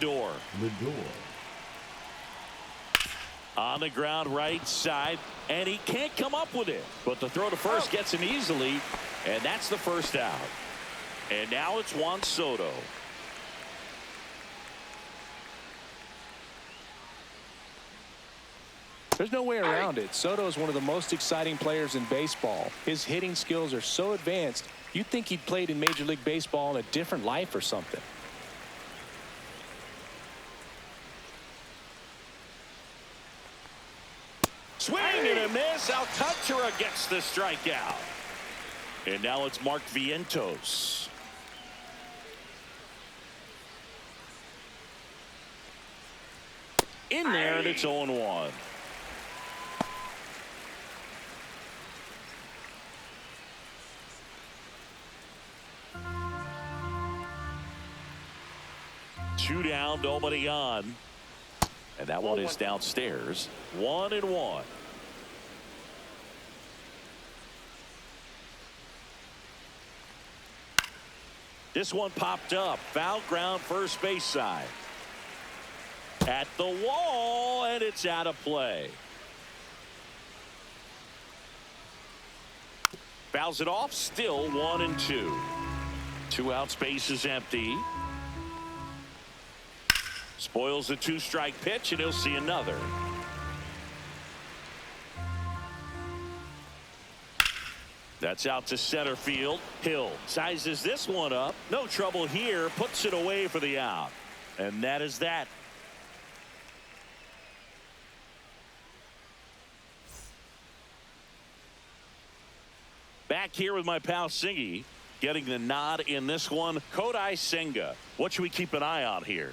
Door. Lindor. On the ground right side, and he can't come up with it. But the throw to first gets him easily, and that's the first out. And now it's Juan Soto. There's no way around it. Soto is one of the most exciting players in baseball. His hitting skills are so advanced, you'd think he'd played in Major League Baseball in a different life or something. Swing and a miss. Alcantara gets the strikeout. And now it's Mark Vientos. In there, and it's 0-1. Two down, nobody on. And that one is downstairs. 1-1. This one popped up. Foul ground, first base side. At the wall, and it's out of play. Fouls it off, still 1-2. 2 outs, base is empty. Spoils the 2-strike pitch, and he'll see another. That's out to center field. Hill sizes this one up. No trouble here. Puts it away for the out. And that is that. Back here with my pal Singy. Getting the nod in this one. Kodai Senga. What should we keep an eye on here?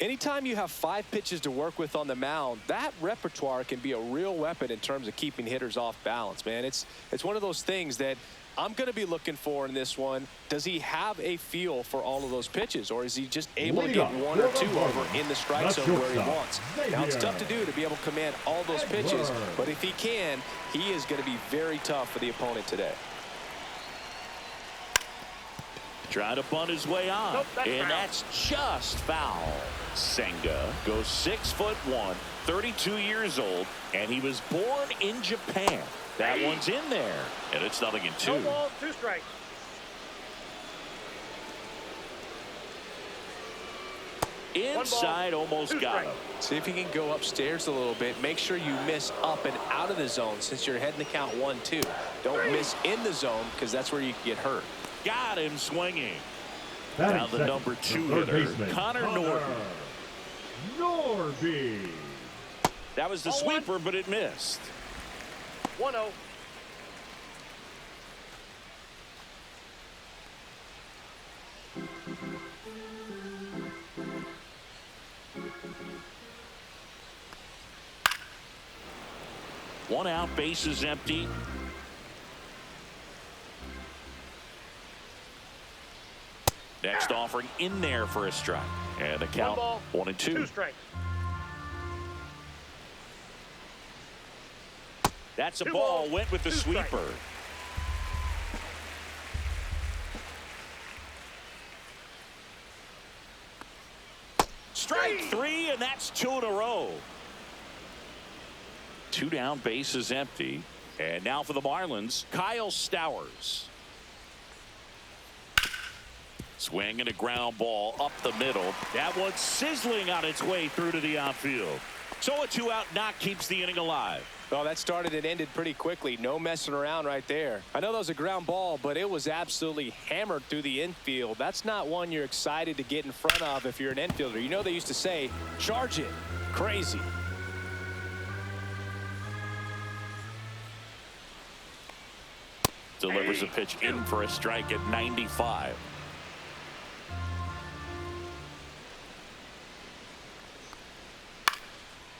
Anytime you have 5 pitches to work with on the mound, that repertoire can be a real weapon in terms of keeping hitters off balance, man. It's one of those things that I'm going to be looking for in this one. Does he have a feel for all of those pitches, or is he just able to get 1 or 2 over in the strike zone where he wants? Now, it's tough to do to be able to command all those pitches, but if he can, he is going to be very tough for the opponent today. Trying to bunt his way on. Nope, and that's just foul. Senga goes 6'1", 32 years old, and he was born in Japan. That one's in there, and it's 0-2. No ball, 2 strikes. Inside, almost got him. See if you can go upstairs a little bit. Make sure you miss up and out of the zone since you're heading to count 1-2. Don't miss in the zone because that's where you can get hurt. Got him swinging. Now the number 2 hitter, Connor Norton. Norby. That was the sweeper, but it missed. 1-0. One out, base is empty. Next offering in there for a strike. And the count 1-2. 2 strikes. That's a 2 ball. balls, Went with the 2 strikes. sweeper. Strike 3, and that's 2 in a row. 2 down, base is empty. And now for the Marlins, Kyle Stowers. Swing and a ground ball up the middle. That one's sizzling on its way through to the outfield. So a 2-out knock keeps the inning alive. Well, that started and ended pretty quickly. No messing around right there. I know that was a ground ball, but it was absolutely hammered through the infield. That's not one you're excited to get in front of if you're an infielder. You know they used to say, charge it. Crazy. Delivers a pitch in for a strike at 95.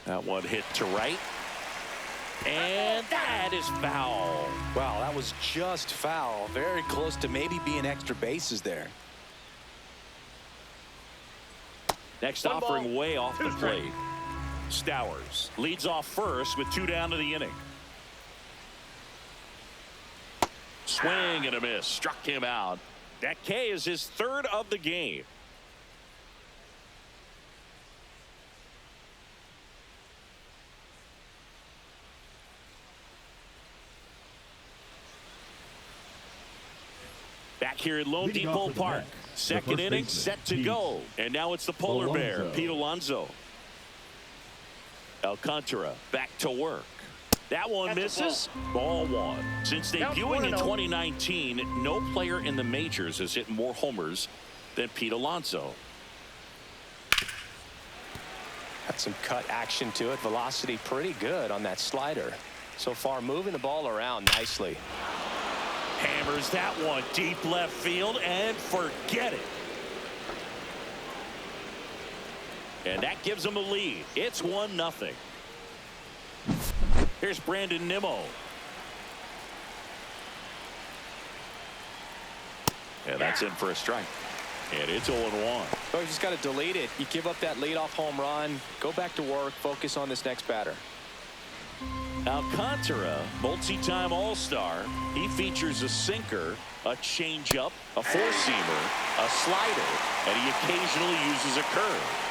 That one hit to right. And that is foul. Wow, that was just foul. Very close to maybe being extra bases there. Next 1 offering ball, way off 2 the strikes. plate. Stowers leads off first with 2 down to the inning. Swing and a miss. Struck him out. That K is his 3rd of the game. here at Lone Depot Park. Second inning set to go. And now it's the polar bear, Pete Alonso. Alcantara back to work. That one misses. Ball one. Since debuting in 2019, no player in the majors has hit more homers than Pete Alonso. Got some cut action to it. Velocity pretty good on that slider. So far moving the ball around nicely. Hammers that one deep left field and forget it. And that gives them a lead. It's 1-0. Here's Brandon Nimmo. And that's in for a strike. And it's 0-1. Oh, you just got to delete it. You give up that leadoff home run. Go back to work. Focus on this next batter. Alcantara, multi-time All-Star. He features a sinker, a changeup, a four-seamer, a slider, and he occasionally uses a curve.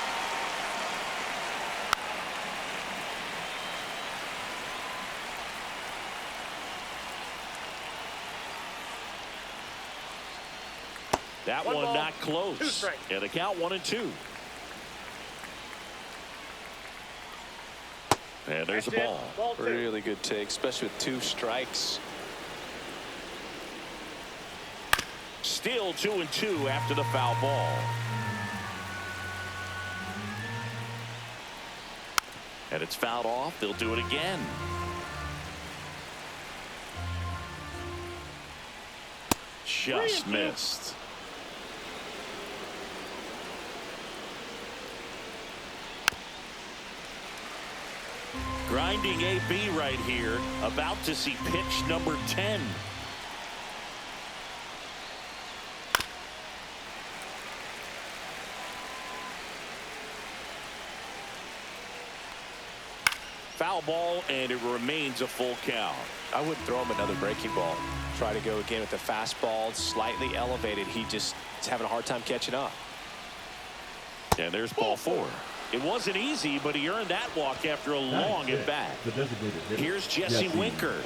That one not close. And the count 1-2. And there's a ball. Really good take, especially with 2 strikes. Still 2-2 after the foul ball. And it's fouled off. They'll do it again. Just missed. Grinding AB right here, about to see pitch number 10. Foul ball, and it remains a full count. I wouldn't throw him another breaking ball. Try to go again with the fastball, slightly elevated. He just is having a hard time catching up. And there's ball 4. It wasn't easy, but he earned that walk after a long at bat. Here's Jesse Winker.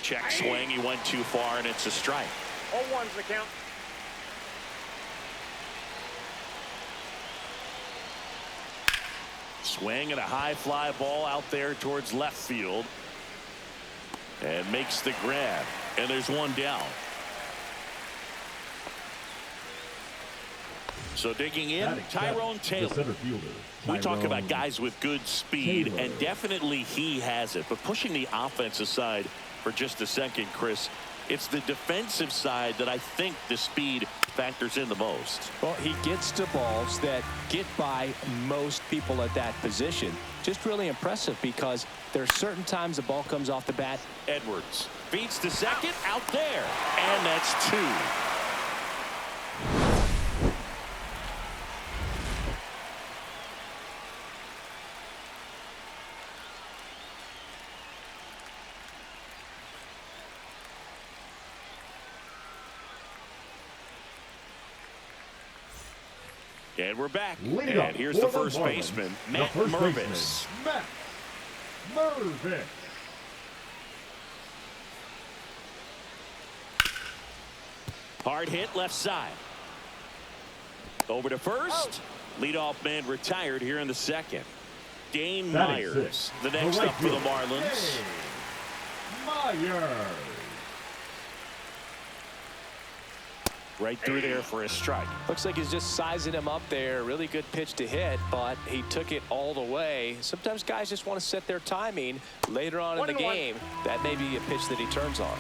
Check swing. He went too far, and it's a strike. 0-1's the count. Swing and a high fly ball out there towards left field. And makes the grab. And there's one down. So digging in, Tyrone Taylor. We talk about guys with good speed, and definitely he has it. But pushing the offense aside for just a second, Chris, it's the defensive side that I think the speed factors in the most. Well, he gets to balls that get by most people at that position. Just really impressive because there's certain times the ball comes off the bat. Edwards beats the second out there, and that's 2. And we're back. And here's the first baseman, Matt Mervis. Matt Mervis. Hard hit left side. Over to first. Leadoff man retired here in the second. Dane Myers, the next up for the Marlins. Myers. Right through there for a strike. Looks like he's just sizing him up there. Really good pitch to hit, but he took it all the way. Sometimes guys just want to set their timing later on in the game. That may be a pitch that he turns on.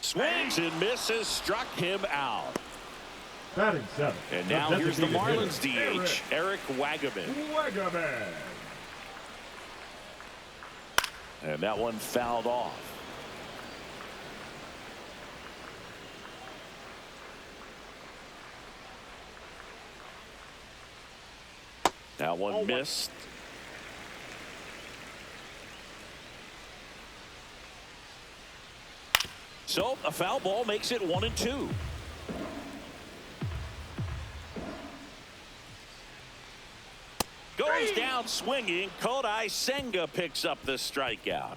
Swings and misses, struck him out. Batting 7. And now here's the Marlins DH, Eric Wagaman. And that one fouled off. That one missed. So a foul ball makes it 1-2. Goes down swinging. Kodai Senga picks up the strikeout.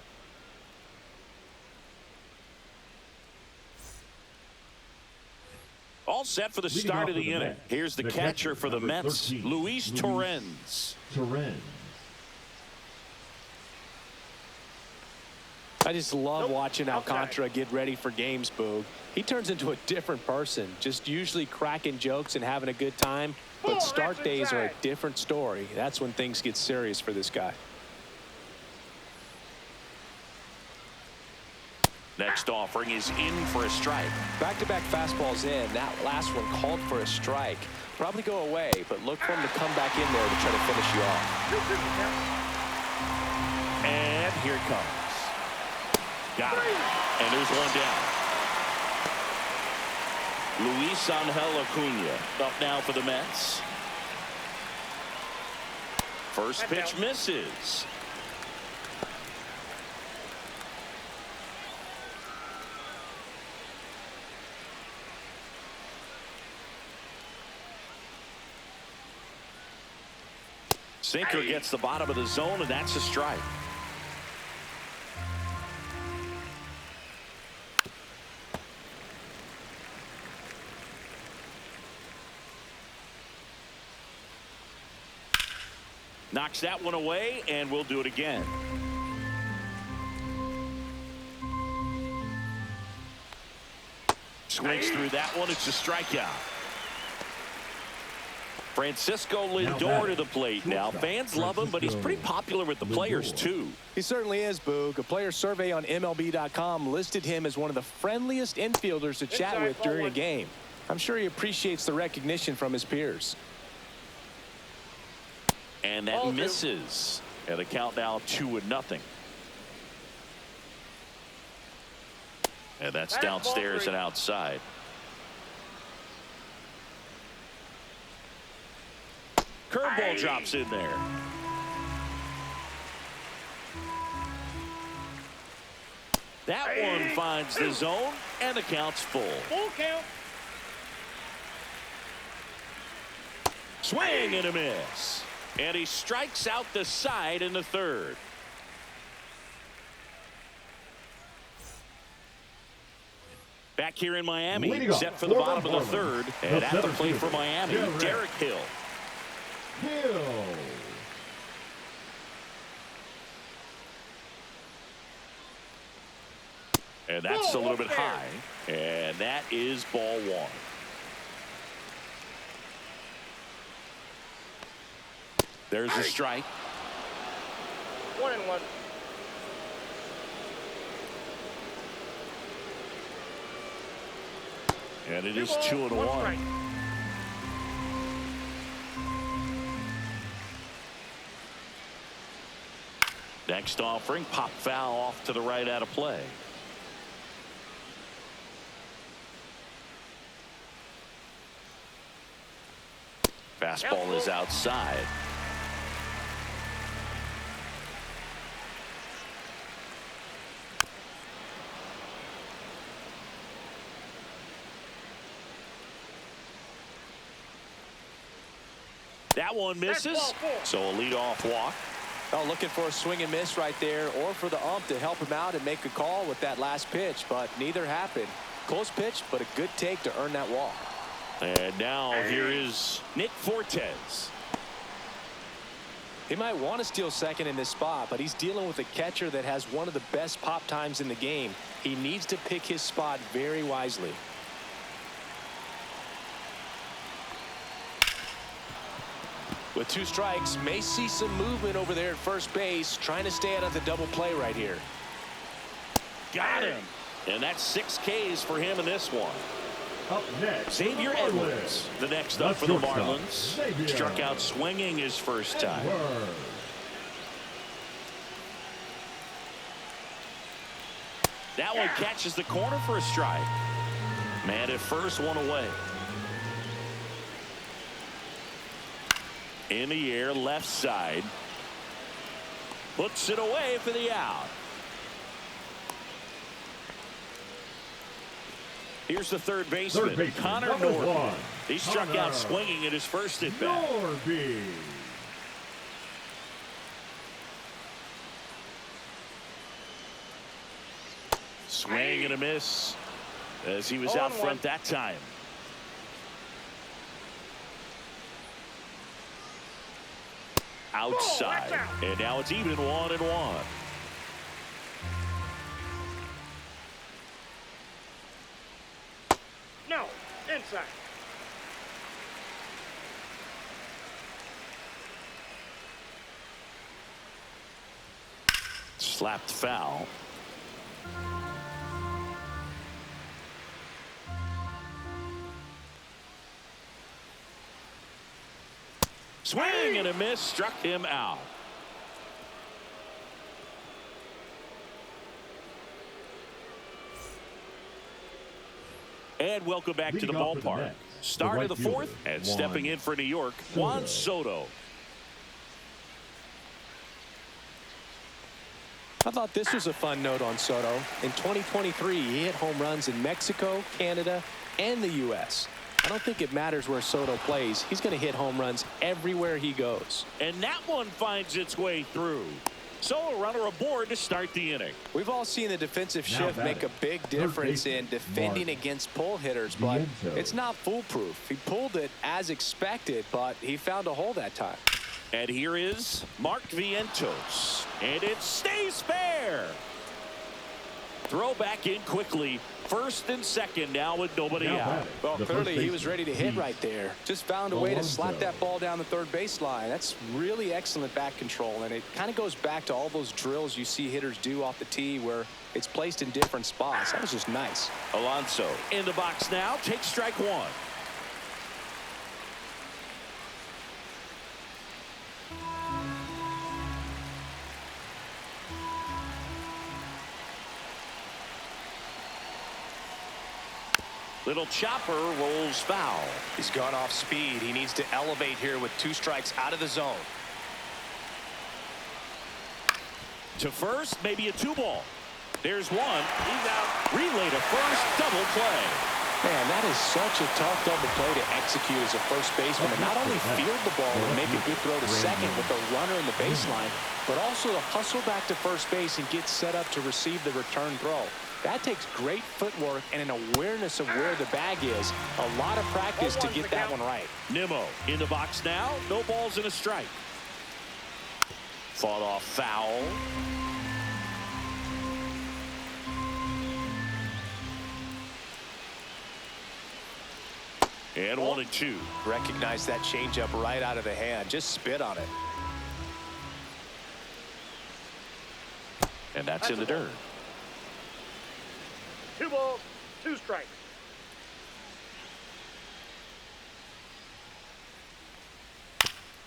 All set for the start of the inning. Here's the catcher for the Mets, Luis Torrens. I just love watching Alcantara get ready for games, Boog. He turns into a different person, just usually cracking jokes and having a good time. But start days are a different story. That's when things get serious for this guy. Next offering is in for a strike. Back-to-back fastballs in. That last one called for a strike. Probably go away, but look for him to come back in there to try to finish you off. And here it comes. Got it. And there's one down. Luis Angel Acuna up now for the Mets. First pitch misses. Sinker gets the bottom of the zone, and that's a strike. Knocks that one away, and we'll do it again. Swings through that one. It's a strikeout. Francisco Lindor to the plate now. Fans love him, but he's pretty popular with the players, too. He certainly is, Boog. A player survey on MLB.com listed him as one of the friendliest infielders to chat with during a game. I'm sure he appreciates the recognition from his peers. And that misses. And the count now 2-0. And that's downstairs and outside. Curveball drops in there. That one finds the zone, and the count's full. Full count. Swing and a miss. And he strikes out the side in the third. Back here in Miami, set for the bottom of the third. And at the plate for Miami, Derek Hill. And that's a little bit high. And that is ball one. There's a strike. 1-1. And it is 2-1. Next offering, pop foul off to the right out of play. Fastball is outside. That one misses. So a leadoff walk. Oh, looking for a swing and miss right there, or for the ump to help him out and make a call with that last pitch, but neither happened. Close pitch, but a good take to earn that walk. And now here is Nick Fortes. He might want to steal second in this spot, but he's dealing with a catcher that has one of the best pop times in the game. He needs to pick his spot very wisely. With 2 strikes, may see some movement over there at first base, trying to stay out of the double play right here. Got him. And that's 6 Ks for him in this one. Up next, Xavier Edwards, the next up for the Marlins. Struck out swinging his first time. That one catches the corner for a strike. Man at first, one away. In the air, left side. Puts it away for the out. Here's the third baseman, Connor number Norby. 1. He struck Connor out swinging at his first at bat. Norby. Swing and a miss as he was out front that time. Outside, and now it's even 1-1. No, inside. Slapped foul. Swing and a miss, struck him out. And welcome back to the ballpark. Start of the fourth, and stepping in for New York, Juan Soto. I thought this was a fun note on Soto. In 2023, he hit home runs in Mexico, Canada, and the U.S. I don't think it matters where Soto plays. He's going to hit home runs everywhere he goes. And that one finds its way through. So a runner aboard to start the inning. We've all seen the defensive shift make a big difference in defending against pull hitters, but it's not foolproof. He pulled it as expected, but he found a hole that time. And here is Mark Vientos. And it stays fair. Throw back in quickly. First and second now with nobody out. Well, clearly he was ready to hit right there. Just found a way to slap that ball down the third baseline. That's really excellent bat control, and it kind of goes back to all those drills you see hitters do off the tee where it's placed in different spots. That was just nice. Alonso in the box now. Takes strike one. Little chopper rolls foul. He's gone off speed. He needs to elevate here with 2 strikes out of the zone. To first, maybe a 2-ball. There's one. He's out. Relay to first. Double play. Man, that is such a tough double play to execute as a first baseman. And not only field the ball and make a good throw to second with the runner in the baseline, but also to hustle back to first base and get set up to receive the return throw. That takes great footwork and an awareness of where the bag is. A lot of practice to get that one right. Nimmo in the box now. No balls and a strike. Fought off foul. And 1-2. Recognize that changeup right out of the hand. Just spit on it. And that's in the dirt. 2 balls, 2 strikes.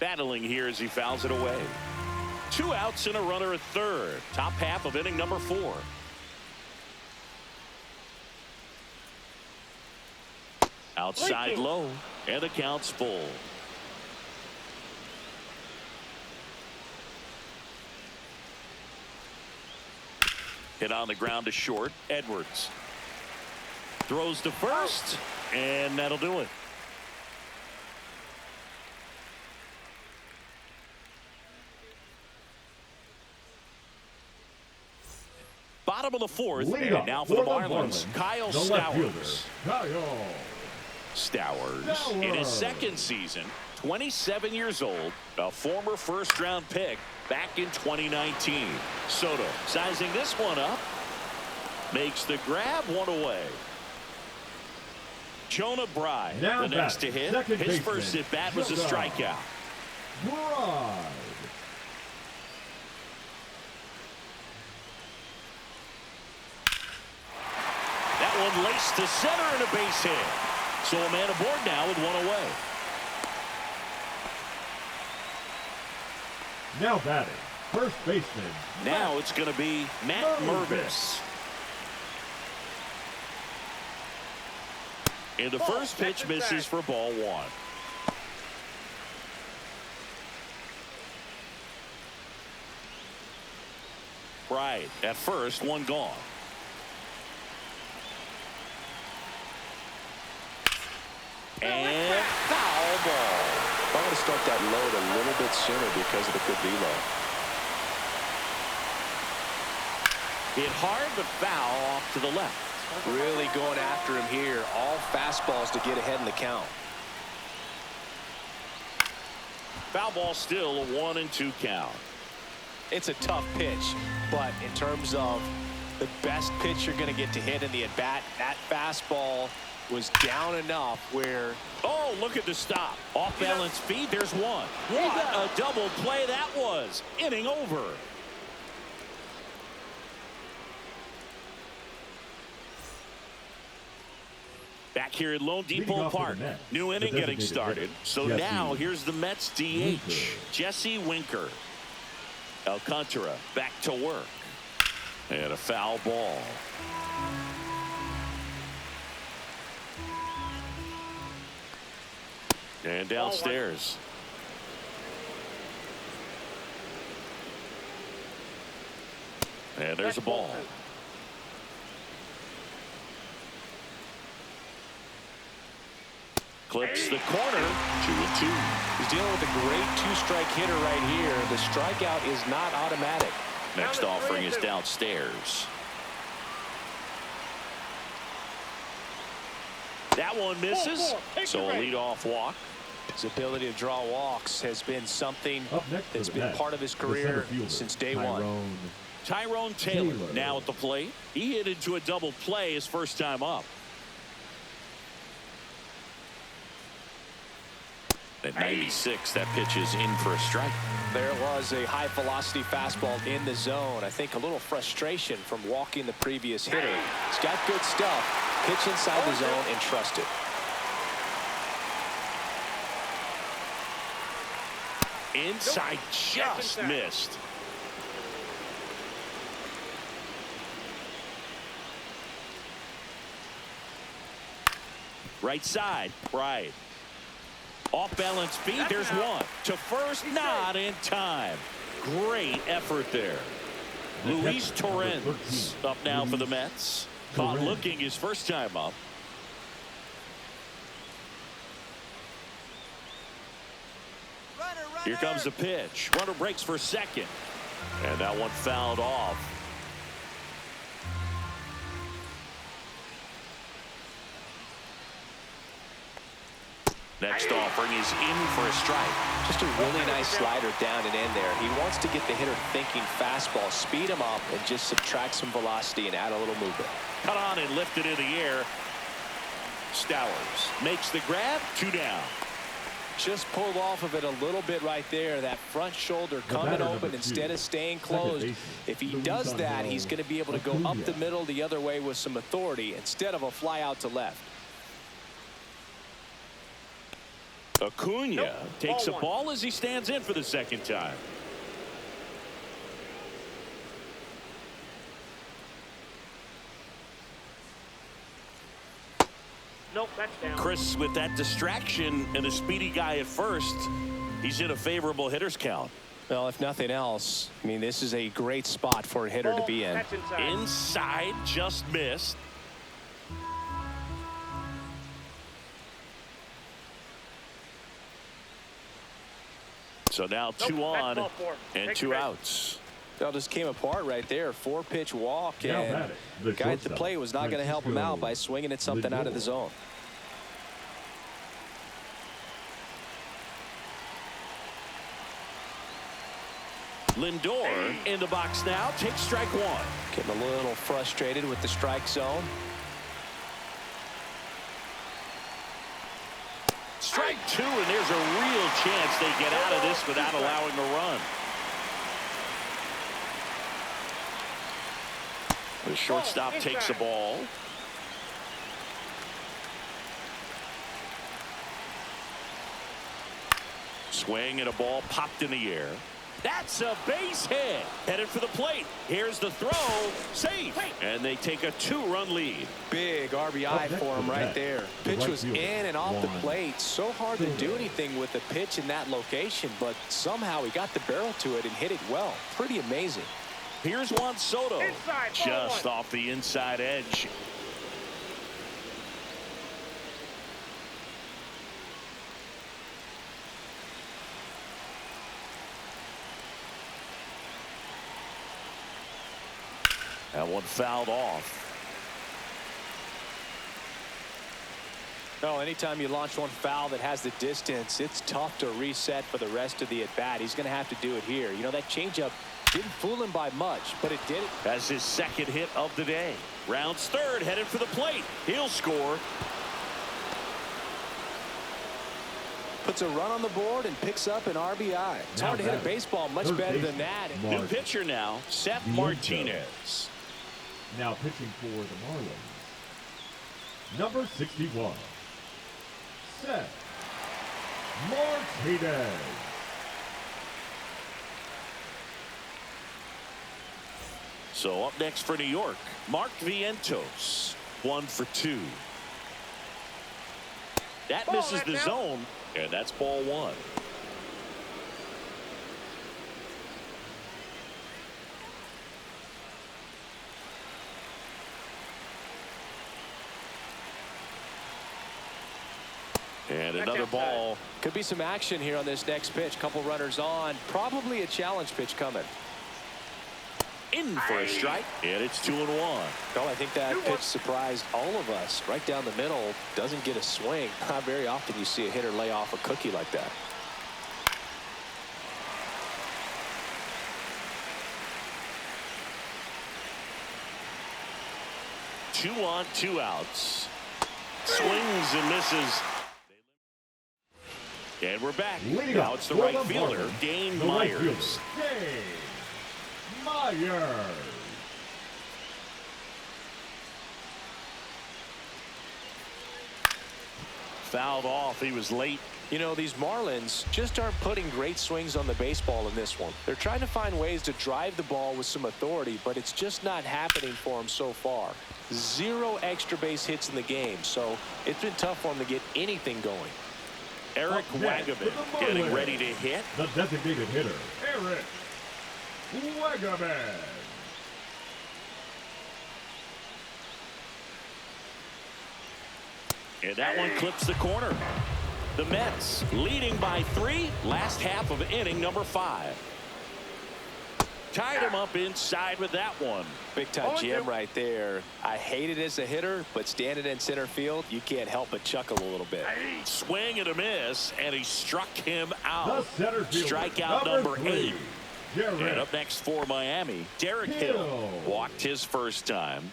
Battling here as he fouls it away. 2 outs and a runner at third. Top half of inning number 4. Outside low, and the count's full. Hit on the ground to short. Edwards throws to first, and that'll do it. Bottom of the fourth, and now for the Marlins, Kyle Stowers. Stowers in his second season, 27 years old, a former first-round pick back in 2019. Soto sizing this one up, makes the grab, one away. Jonah Bride, the next to hit. His first at bat was a strikeout. Bride. That one laced to center and a base hit. So a man aboard now with one away. Now batting, first baseman. Now it's going to be Matt Mervis. And the first pitch misses for ball 1. Right at first, one gone. And foul ball. I'm going to start that load a little bit sooner because of the good velo. Hit hard, but foul off to the left. Really going after him here. All fastballs to get ahead in the count. Foul ball, still a 1-2 count. It's a tough pitch, but in terms of the best pitch you're going to get to hit in the at-bat, that fastball was down enough where... Oh, look at the stop. Off-balance feed, there's one. What a double play that was. Inning over. Back here at Lone Depot Park. New inning getting started. So now here's the Mets DH, Jesse Winker. Alcantara back to work. And a foul ball. And downstairs. And there's a ball. Clips the corner. 2-2. He's dealing with a great two-strike hitter right here. The strikeout is not automatic. Next offering is downstairs. That one misses. So a leadoff walk. His ability to draw walks has been something that's been part of his career since day one. Tyrone Taylor now at the plate. He hit into a double play his first time up. At 96, that pitch is in for a strike. There was a high velocity fastball in the zone. I think a little frustration from walking the previous hitter. He's got good stuff. Pitch inside the zone and trust it. Inside, just missed. Right side, right. Off balance feed, there's one. To first, not in time. Great effort there. Luis Torrens up now for the Mets. Caught looking his first time up. Here comes the pitch. Runner breaks for second. And that one fouled off. Next offering is in for a strike. Just a really nice slider down and in there. He wants to get the hitter thinking fastball, speed him up, and just subtract some velocity and add a little movement. Cut on and lifted in the air. Stowers makes the grab. 2 down. Just pulled off of it a little bit right there. That front shoulder coming open instead of staying closed. If he does that, he's going to be able to go up the middle the other way with some authority instead of a fly out to left. Acuna takes a ball as he stands in for the second time. Nope, that's down. Chris with that distraction and a speedy guy at first. He's in a favorable hitter's count. Well, if nothing else, I mean, this is a great spot for a hitter to be in. That's inside. Inside, just missed. So now 2 on and 2 outs. That just came apart right there. 4-pitch walk, and the guy at the plate was not going to help him out by swinging at something out of the zone. Lindor in the box now. Takes strike 1. Getting a little frustrated with the strike zone. Strike 2, and there's a real chance they get out of this without allowing a run. The shortstop takes the ball. Swing and a ball popped in the air. That's a base hit. Headed for the plate. Here's the throw. Safe. And they take a 2-run lead. Big RBI for him right there. Pitch was in and off the plate. So hard to do anything with the pitch in that location, but somehow he got the barrel to it and hit it well. Pretty amazing. Here's Juan Soto. Inside, just off the inside edge. That one fouled off. No, anytime you launch one foul that has the distance, it's tough to reset for the rest of the at-bat. He's going to have to do it here. You know, that changeup didn't fool him by much, but it did. That's his second hit of the day. Rounds third, headed for the plate. He'll score. Puts a run on the board and picks up an RBI. It's hard to hit a baseball much better than that. New pitcher now, Seth Martinez. Now pitching for the Marlins, number 61, Seth Martinez. So up next for New York, Mark Vientos, 1 for 2. That misses the zone, and that's ball 1. And another ball. Could be some action here on this next pitch. Couple runners on. Probably a challenge pitch coming. In for a strike, and it's 2-1. Oh, I think that pitch surprised all of us. Right down the middle, doesn't get a swing. Not very often you see a hitter lay off a cookie like that. Two on, 2 outs. Swings and misses. And we're back. Now it's the right fielder, Dane Myers. Dane Myers. Fouled off. He was late. You know, these Marlins just aren't putting great swings on the baseball in this one. They're trying to find ways to drive the ball with some authority, but it's just not happening for them so far. 0 extra base hits in the game, so it's been tough for them to get anything going. Eric Wagaman getting ready to hit. The designated hitter, Eric Wagaman. And that one clips the corner. The Mets leading by 3, last half of inning number 5. Tied him up inside with that one. Big time jam right there. I hate it as a hitter, but standing in center field, you can't help but chuckle a little bit. Swing and a miss, and he struck him out. The center fielder, strikeout number 8. Derek And up next for Miami, Derek Hill walked his first time.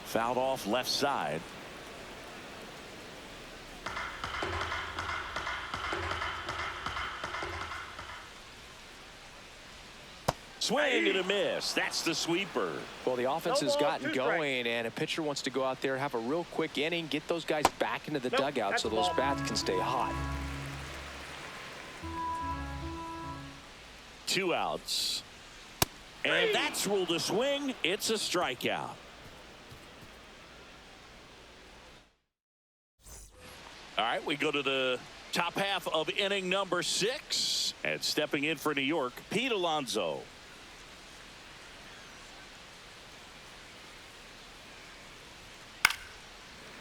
Fouled off left side. Swing and a miss. That's the sweeper. Well, the offense has gotten going, and a pitcher wants to go out there, have a real quick inning, get those guys back into the dugout so those bats can stay hot. 2 outs. And that's ruled a swing. It's a strikeout. All right, we go to the top half of inning number 6. And stepping in for New York, Pete Alonso.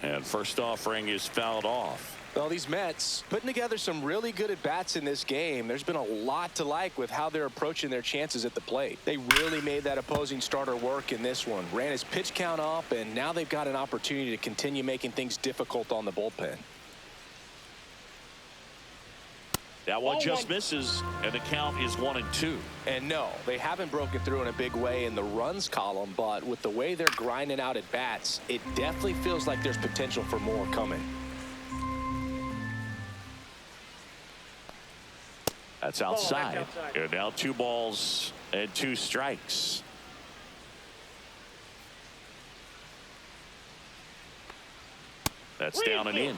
And first offering is fouled off. Well, these Mets putting together some really good at-bats in this game. There's been a lot to like with how they're approaching their chances at the plate. They really made that opposing starter work in this one. Ran his pitch count up, and now they've got an opportunity to continue making things difficult on the bullpen. That one just misses, and the count is 1-2. And no, they haven't broken through in a big way in the runs column, but with the way they're grinding out at bats, it definitely feels like there's potential for more coming. That's outside. And now 2 balls and 2 strikes. That's down and in.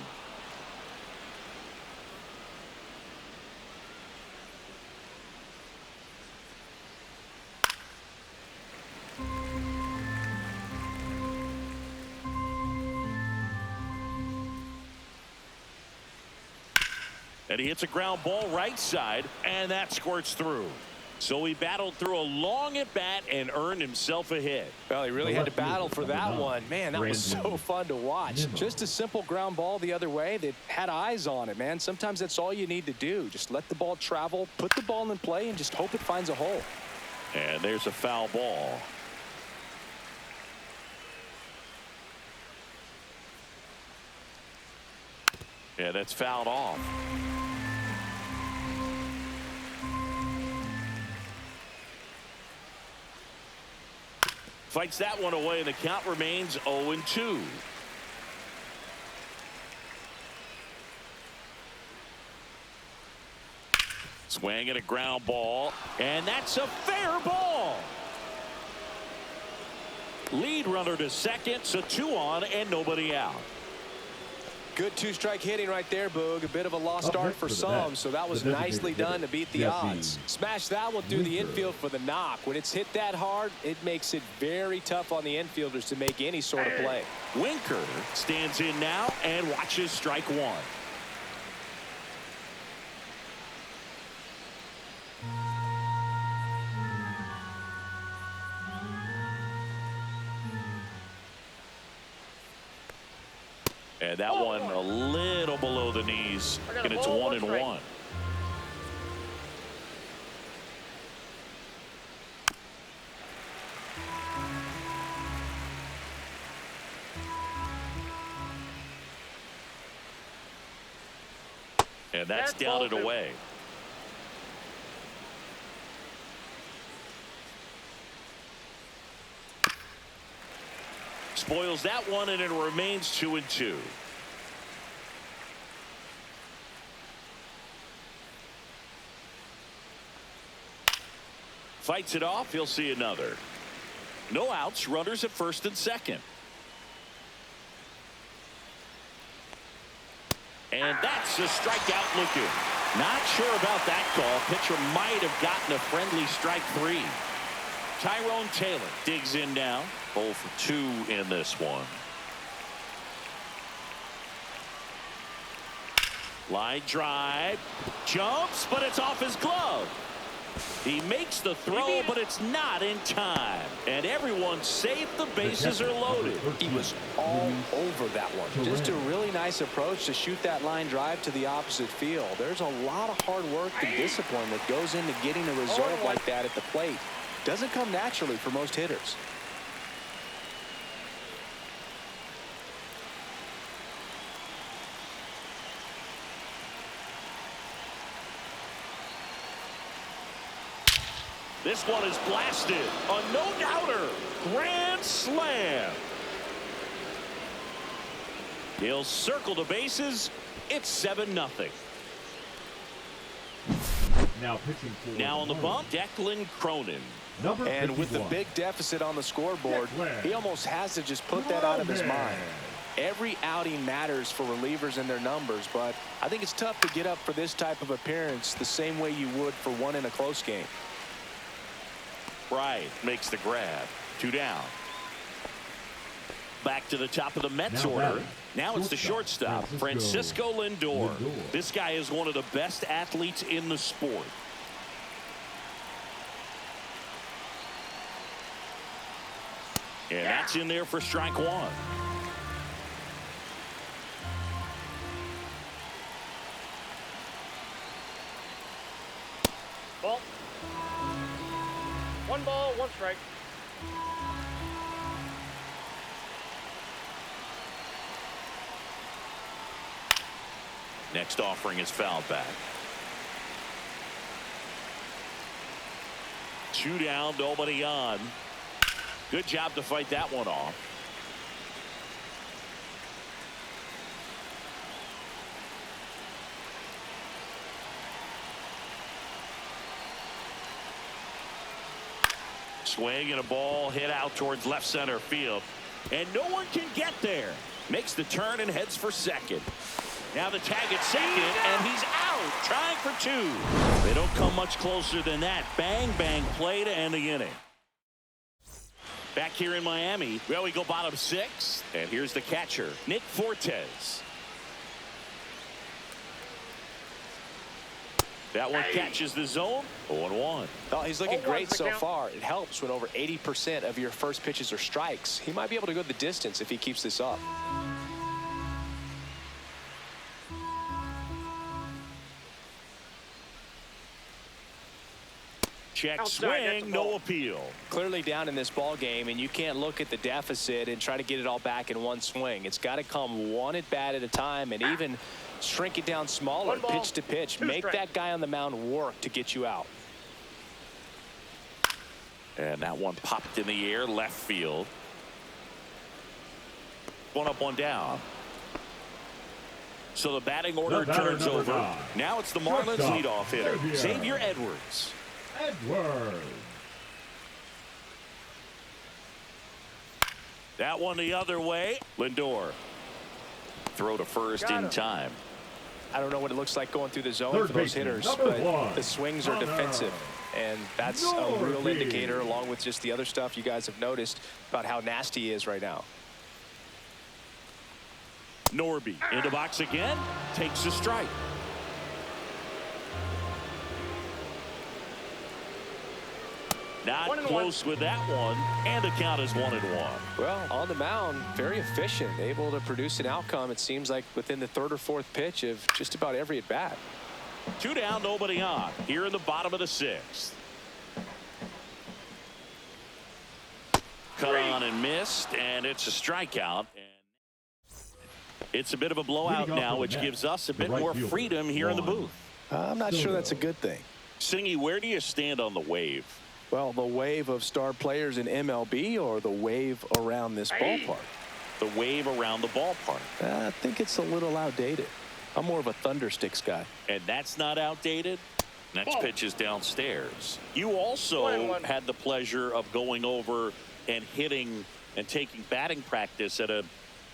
And he hits a ground ball right side, and that squirts through. So he battled through a long at bat and earned himself a hit. Well, he really had to battle for that one. Man, that was so fun to watch. Just a simple ground ball the other way that had eyes on it, man. Sometimes that's all you need to do. Just let the ball travel, put the ball in play, and just hope it finds a hole. And there's a foul ball. Yeah, that's fouled off. Fights that one away, and the count remains 0-2. Swing and a ground ball, and that's a fair ball. Lead runner to second, so 2 on and nobody out. Good two-strike hitting right there, Boog. A bit of a lost start for some, so that was nicely done to beat the odds. Smash that one through the infield for the knock. When it's hit that hard, it makes it very tough on the infielders to make any sort of play. Winker stands in now and watches strike one. And that one a little below the knees, and it's 1-1. And that's down and away. Spoils that one, and it remains 2-2. Fights it off. He'll see another. No outs. Runners at first and second. And that's a strikeout looking. Not sure about that call. Pitcher might have gotten a friendly strike 3. Tyrone Taylor digs in now. 0 for 2 in this one. Line drive. Jumps, but it's off his glove. He makes the throw, but it's not in time. And everyone's safe. The bases are loaded. He was all over that one. Just a really nice approach to shoot that line drive to the opposite field. There's a lot of hard work and discipline that goes into getting a result like that at the plate. Doesn't come naturally for most hitters. This one is blasted. A no-doubter. Grand slam. He'll circle the bases. It's 7-0. Now pitching for Now on the bump, Declan Cronin. And with the big deficit on the scoreboard, he almost has to just put that out of his mind. Every outing matters for relievers and their numbers, but I think it's tough to get up for this type of appearance the same way you would for one in a close game. Right, makes the grab. 2 down. Back to the top of the Mets order. Now it's the shortstop, Francisco Lindor. This guy is one of the best athletes in the sport. And that's in there for strike 1. Ball. 1 ball, 1 strike. Next offering is fouled back. 2 down, nobody on. Good job to fight that one off. Swing and a ball hit out towards left center field. And no one can get there. Makes the turn and heads for second. Now the tag at second, and he's out, trying for 2. They don't come much closer than that. Bang, bang play to end the inning. Back here in Miami, well, we go bottom 6, and here's the catcher, Nick Fortes. That one catches the zone. 0-1. Oh, he's looking 0-1's great the so count. far. It helps when over 80% of your first pitches are strikes. He might be able to go the distance if he keeps this up. Check Outside, that's a swing, ball. no appeal. Clearly down in this ball game, and you can't look at the deficit and try to get it all back in one swing. It's got to come one at bat at a time, and even shrink it down smaller, 1 ball, pitch to pitch. 2 Make strikes. that guy on the mound work to get you out. And that one popped in the air, left field. One up, one down. So the batting order The batter, turns number over. 9. Now it's the Marlins Shortstop, leadoff hitter, Xavier. Xavier Edwards. Edwards. That one the other way. Lindor. Throw to first Got in him. time. I don't know what it looks like going through the zone Third for those baseman, hitters, number but 1, the swings are Connor. defensive. And that's a real Norby. indicator, along with just the other stuff you guys have noticed about how nasty he is right now. Norby in the box again. Takes a strike. Not 1-1. close with that one. And the count is 1-1. Well, on the mound, very efficient, able to produce an outcome, it seems like, within the third or fourth pitch of just about every at bat. 2 down, nobody on. Here in the bottom of the 6th. Cut on and missed, and it's a strikeout. It's a bit of a blowout Leading off now, the which net, gives us a the bit right more fielder, freedom here in the Juan. booth. I'm not sure that's a good thing. Singy, where do you stand on the wave? Well, the wave of star players in MLB or the wave around this ballpark? The wave around the ballpark. I think it's a little outdated. I'm more of a Thundersticks guy. And that's not outdated. Next Ball. pitch is downstairs. You also 1-1. had the pleasure of going over and hitting and taking batting practice at a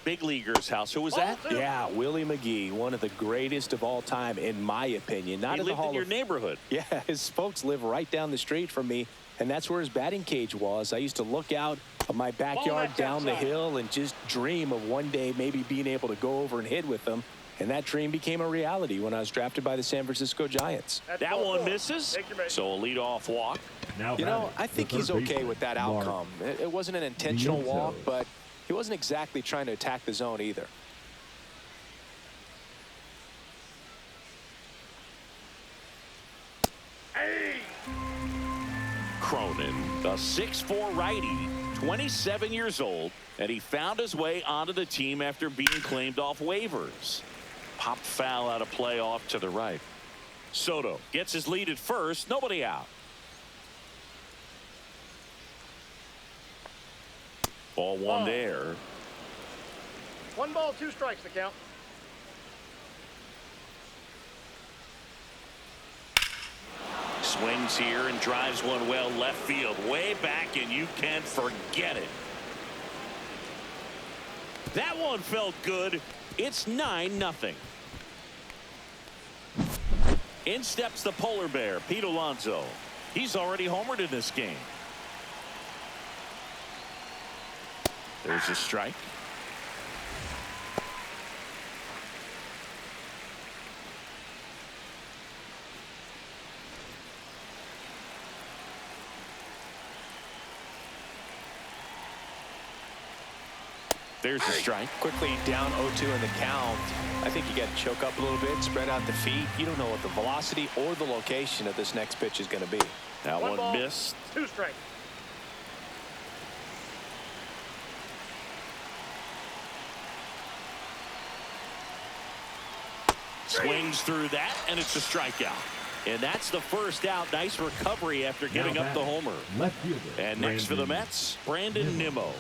big leaguer's house. Who was that? Ball 2. Yeah, Willie McGee, one of the greatest of all time, in my opinion. Not He in the lived Hall in your of neighborhood. Yeah, his folks live right down the street from me, and that's where his batting cage was. I used to look out of my backyard left down the outside. hill and just dream of one day maybe being able to go over and hit with them. And that dream became a reality when I was drafted by the San Francisco Giants. That's That ball one 4. misses. Take your base. So a leadoff walk. Now You know, batting, I think the he's third okay baseman, with that Mark outcome. It wasn't an intentional Vientos. walk, but he wasn't exactly trying to attack the zone either. Hey. Cronin, a 6'4" righty, 27 years old, and he found his way onto the team after being claimed off waivers. Pop foul out of play off to the right. Soto gets his lead at first, nobody out. Ball 1 there. 1 ball, 2 strikes, the count. Swings here and drives one well left field, way back, and you can forget it. That one felt good. It's 9-0. In steps the polar bear, Pete Alonso. He's already homered in this game. There's a strike. There's a strike. Quickly down 0-2 in the count. I think you got to choke up a little bit, spread out the feet. You don't know what the velocity or the location of this next pitch is going to be. That 1 one ball, missed. 2 strikes. Swings through that, and it's a strikeout. And that's the first out. Nice recovery after giving up the homer. Left fielder. And next for the Brandon Mets, Brandon Nimmo.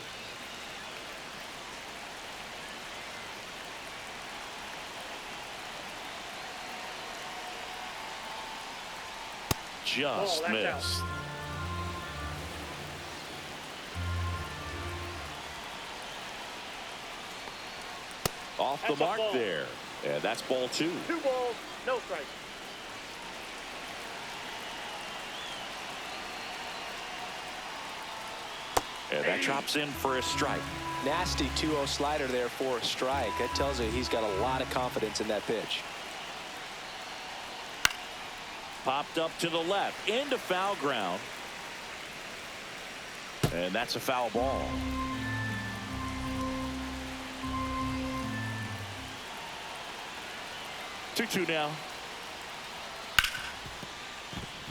Just that's out. missed. Off the That's a mark ball. there. And that's ball 2. 2 balls, no strikes. And that drops in for a strike. Nasty 2-0 slider there for a strike. That tells you he's got a lot of confidence in that pitch. Popped up to the left into foul ground. And that's a foul ball. Two now.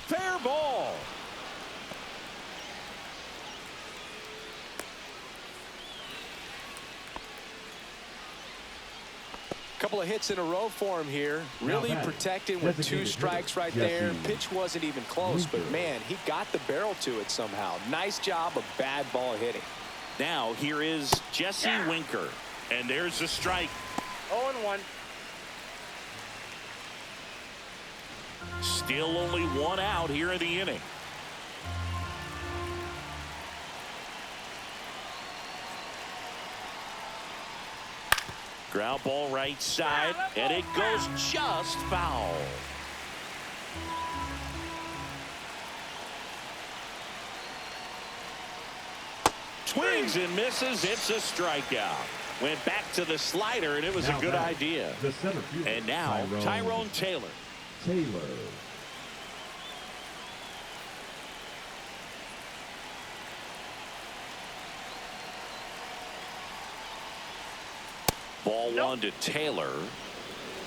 Fair ball. Couple of hits in a row for him here. Really protected with 2 strikes right there. Pitch wasn't even close, but man, he got the barrel to it somehow. Nice job of bad ball hitting. Now here is Jesse Winker, and there's the strike. 0-1. Still only 1 out here in the inning. Ground ball right side, and it goes just foul. Swings and misses. It's a strikeout. Went back to the slider, and it was a good idea. And now Tyrone Taylor. Ball 1 to Taylor.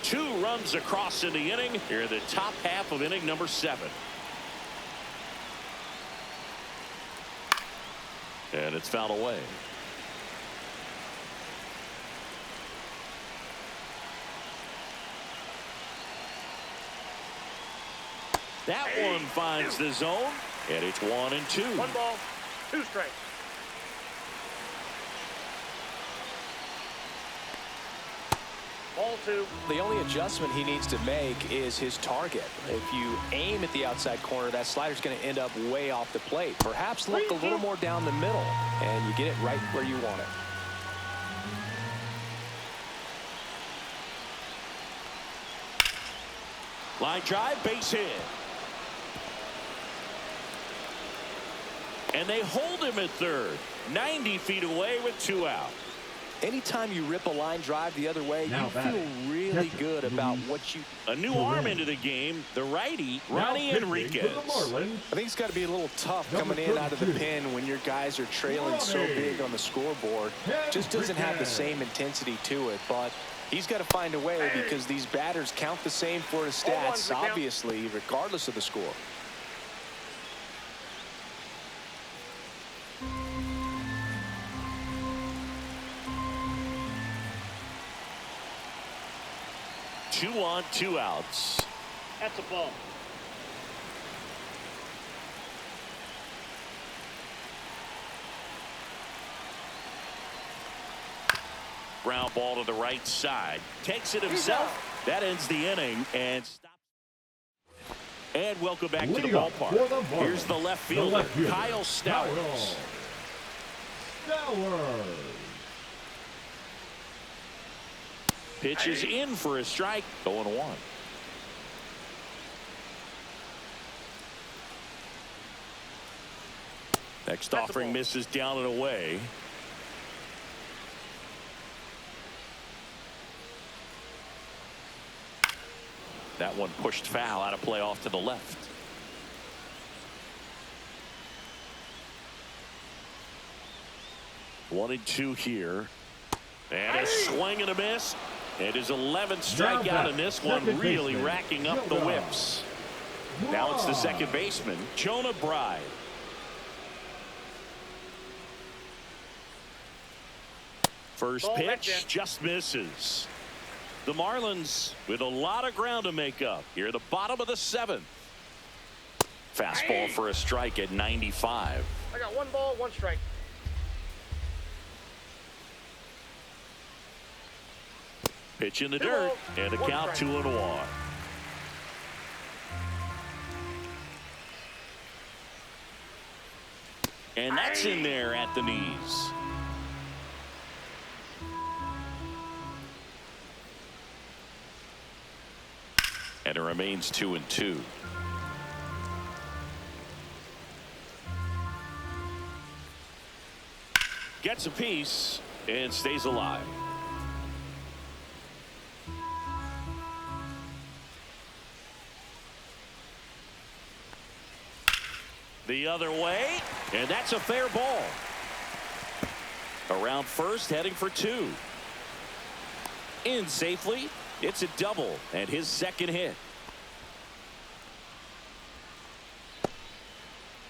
2 runs across in the inning here in the top half of inning number 7. And it's fouled away. That one finds the zone, and it's 1-2. 1 ball, 2 strikes. Ball 2. The only adjustment he needs to make is his target. If you aim at the outside corner, that slider's going to end up way off the plate. Perhaps look a little more down the middle, and you get it right where you want it. Line drive, base hit. And they hold him at third. 90 feet away with 2 out. Anytime you rip a line drive the other way, you feel really good about what you... A new arm into the game, the righty, Ronnie Enriquez. I think it's got to be a little tough coming in out of the pen when your guys are trailing so big on the scoreboard. Just doesn't have the same intensity to it, but he's got to find a way because these batters count the same for his stats, obviously, regardless of the score. Two on, 2 outs. That's a ball. Ground ball to the right side. Takes it himself. That ends the inning and stops. And welcome back to the ballpark. Here's the left fielder, Kyle Stowers. Pitch is in for a strike. 0-1. Next offering misses down and away. That one pushed foul out of play off to the left. One and 2 here. And a swing and a miss. It is 11th strikeout in this one, really racking up the whips. Now it's the second baseman, Jonah Bride. First pitch just misses. The Marlins with a lot of ground to make up here at the bottom of the 7th. Fastball for a strike at 95. I got 1 ball, 1 strike. Pitch in the dirt, and the count 2-1. And that's in there at the knees. And it remains 2-2. Gets a piece and stays alive. The other way, and that's a fair ball. Around first, heading for 2. In safely. It's a double and his second hit.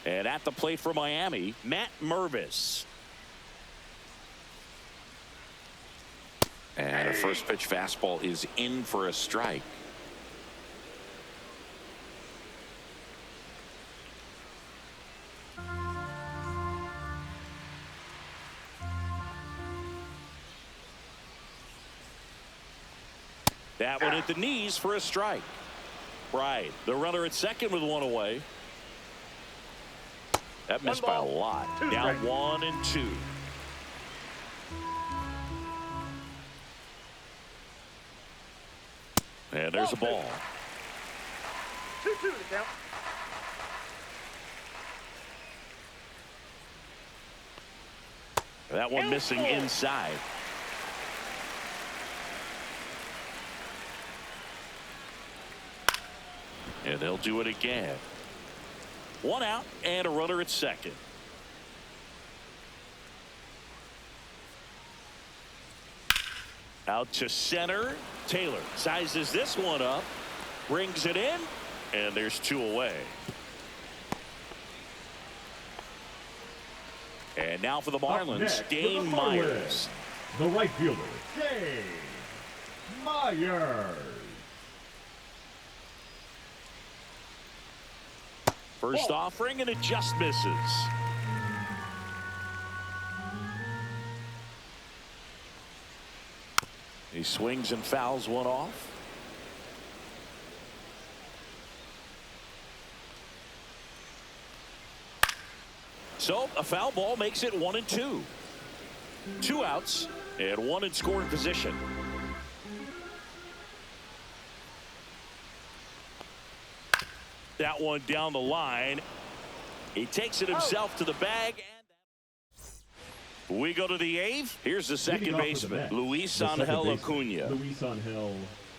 And at the plate for Miami, Matt Mervis. And a first pitch fastball is in for a strike. That one at the knees for a strike. Right, the runner at second with 1 away. That missed by a lot. Down 1 and 2. And there's a ball. 2-2 to count. That one missing inside. And they'll do it again. 1 out and a runner at second. Out to center. Taylor sizes this one up, brings it in, and there's 2 away. And now for the Marlins, Dane Myers. The right fielder, Dane Myers. First offering, and it just misses. He swings and fouls one off. So a foul ball makes it 1 and 2. 2 outs and 1 in scoring position. That one down the line. He takes it himself to the bag. And we go to the 8th. Here's the second baseman, Luis Angel Acuna. Luis Angel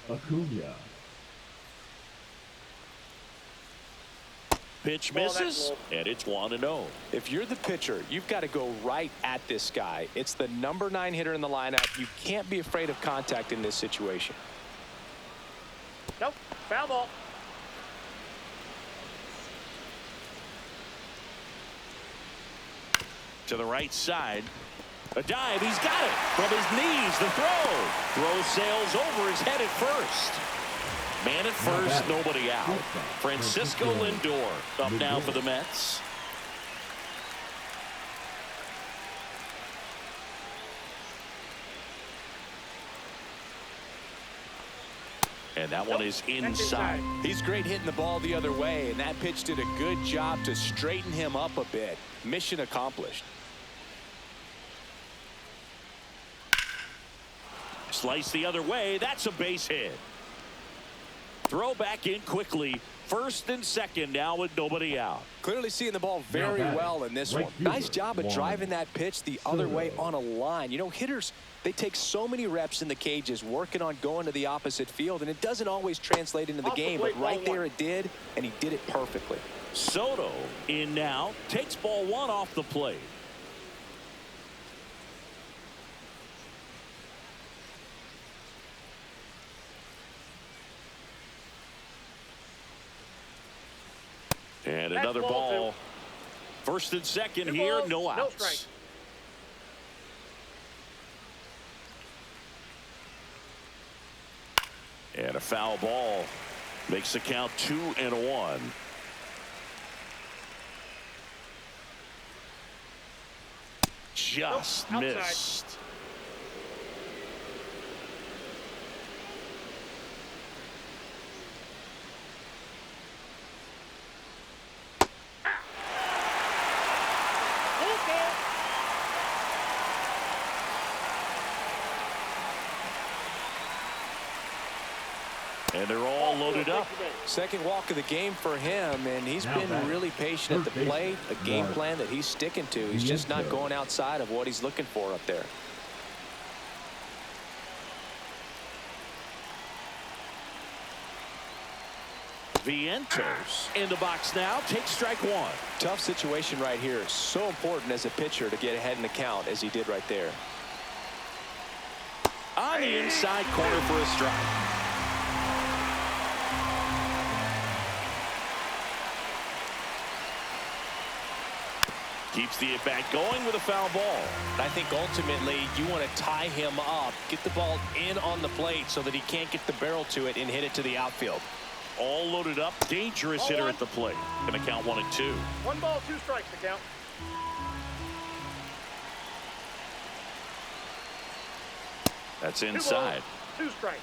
Acuna. Pitch misses, and it's 1-0. If you're the pitcher, you've got to go right at this guy. It's the number 9 hitter in the lineup. You can't be afraid of contact in this situation. Nope, foul ball. To the right side. A dive. He's got it. From his knees, the throw. Throw sails over his head at first. Man at first, nobody out. Francisco Lindor up now for the Mets. And that one is inside. He's great hitting the ball the other way, and that pitch did a good job to straighten him up a bit. Mission accomplished. Slice the other way. That's a base hit. Throw back in quickly. First and second now with nobody out. Clearly seeing the ball very well in this one. Nice job of driving that pitch the other way on a line. You know, hitters, they take so many reps in the cages working on going to the opposite field, and it doesn't always translate into the game, but right there it did, and he did it perfectly. Soto in now, takes ball 1 off the plate. And another ball. First and second here, no outs. And a foul ball makes the count 2-1. Just missed. And they're all loaded up. Second walk of the game for him, and he's been really patient at the plate. A game plan that he's sticking to. He's just not going outside of what he's looking for up there. Vientos in the box now. Takes strike one. Tough situation right here. So important as a pitcher to get ahead in the count as he did right there. On the inside corner for a strike. Keeps the at-bat going with a foul ball. I think ultimately you want to tie him up, get the ball in on the plate so that he can't get the barrel to it and hit it to the outfield. All loaded up. Dangerous hitter at the plate. Gonna count 1-2. 1 ball, 2 strikes to count. That's inside. 2 balls, 2 strikes.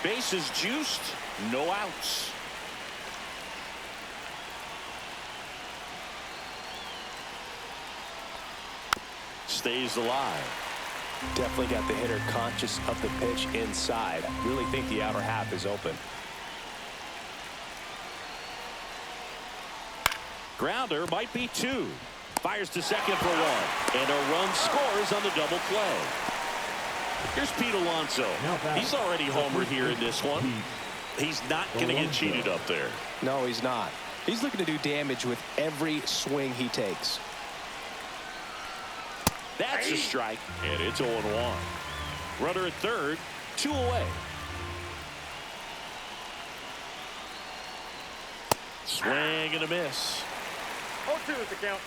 Bases juiced. No outs. Stays alive. Definitely got the hitter conscious of the pitch inside. Really think the outer half is open. Grounder might be 2. Fires to second for 1. And a run scores on the double play. Here's Pete Alonso. He's already homered here in this one. He's not going to get cheated up there. No, he's not. He's looking to do damage with every swing he takes. That's a strike, and it's 0-1. Runner at third, 2 away. Swing and a miss. 0-2 is the count.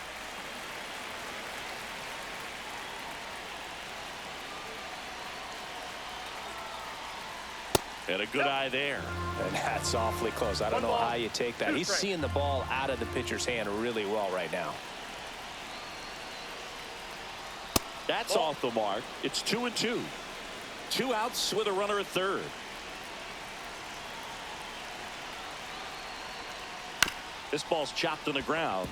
And a good eye there. And that's awfully close. I don't know how you take that. He's seeing the ball out of the pitcher's hand really well right now. That's off the mark. It's 2-2. 2 outs with a runner at third. This ball's chopped on the ground.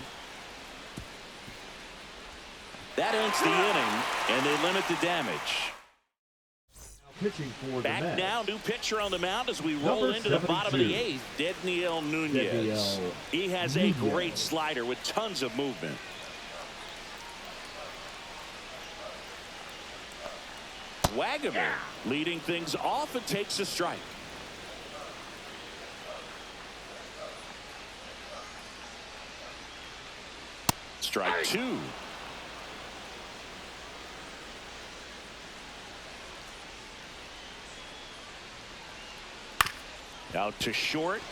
That ends the inning, and they limit the damage. Pitching for the Back Mets. now, new pitcher on the mound as we roll Number into the bottom of the 72. 8th, Dedniel Nunez. Dedniel He has a great slider with tons of movement. Wagner leading things off and takes a strike. Strike 2. Out to short.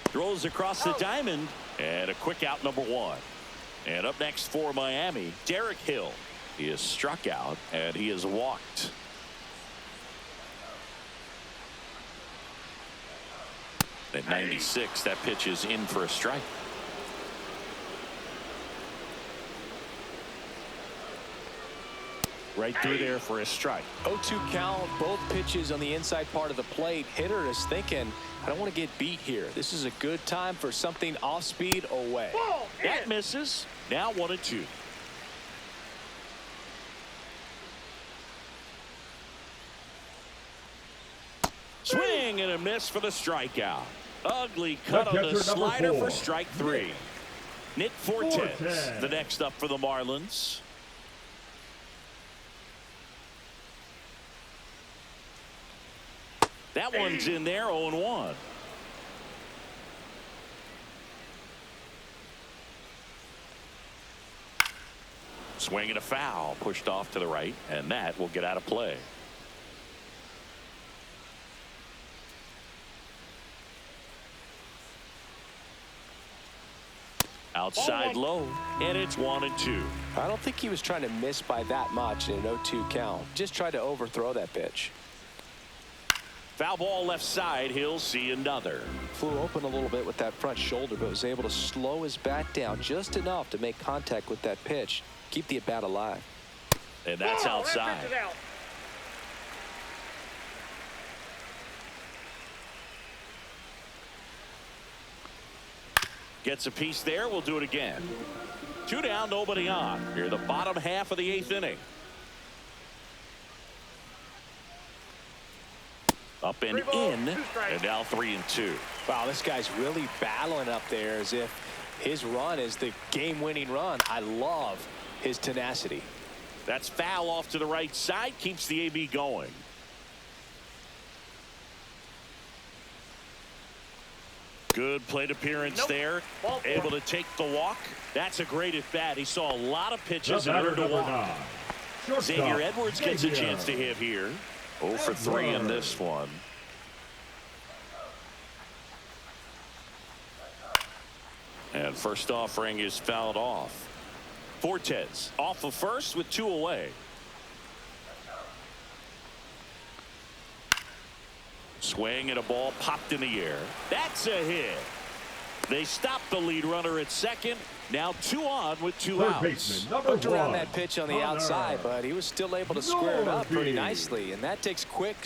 Throws across the diamond. And a quick out, number 1. And up next for Miami, Derek Hill. He is struck out and he is walked. At 96, that pitch is in for a strike. Right through there for a strike. 0-2 count, both pitches on the inside part of the plate. Hitter is thinking, I don't want to get beat here. This is a good time for something off speed away. That misses. Now 1-2. Swing and a miss for the strikeout. Ugly cut on the slider for strike 3. Nick Fortes, the next up for the Marlins. That one's in there, 0-1. Swing and a foul, pushed off to the right, and that will get out of play. Outside low, and it's 1-2. I don't think he was trying to miss by that much in an 0-2 count. Just tried to overthrow that pitch. Foul ball left side. He'll see another. Flew open a little bit with that front shoulder, but was able to slow his bat down just enough to make contact with that pitch. Keep the at-bat alive. And that's outside. That pitch is out. Gets a piece there. We'll do it again. 2 down, nobody on. Here the bottom half of the 8th inning. Up and 3 balls, in, 2 strikes. and now 3-2. Wow, this guy's really battling up there as if His run is the game-winning run. I love his tenacity. That's foul off to the right side. Keeps the AB going. Good plate appearance there. Able to take the walk. That's a great at bat. He saw a lot of pitches and earned a walk. Xavier Edwards gets a chance to hit here. 0 for 3 in this one. And first offering is fouled off. Fortes off of first with 2 away. Swing and a ball popped in the air. That's a hit. They stopped the lead runner at second. Now 2 on with 2 outs. Hooked around that pitch on the outside, but he was still able to square it up pretty nicely. And that takes quick,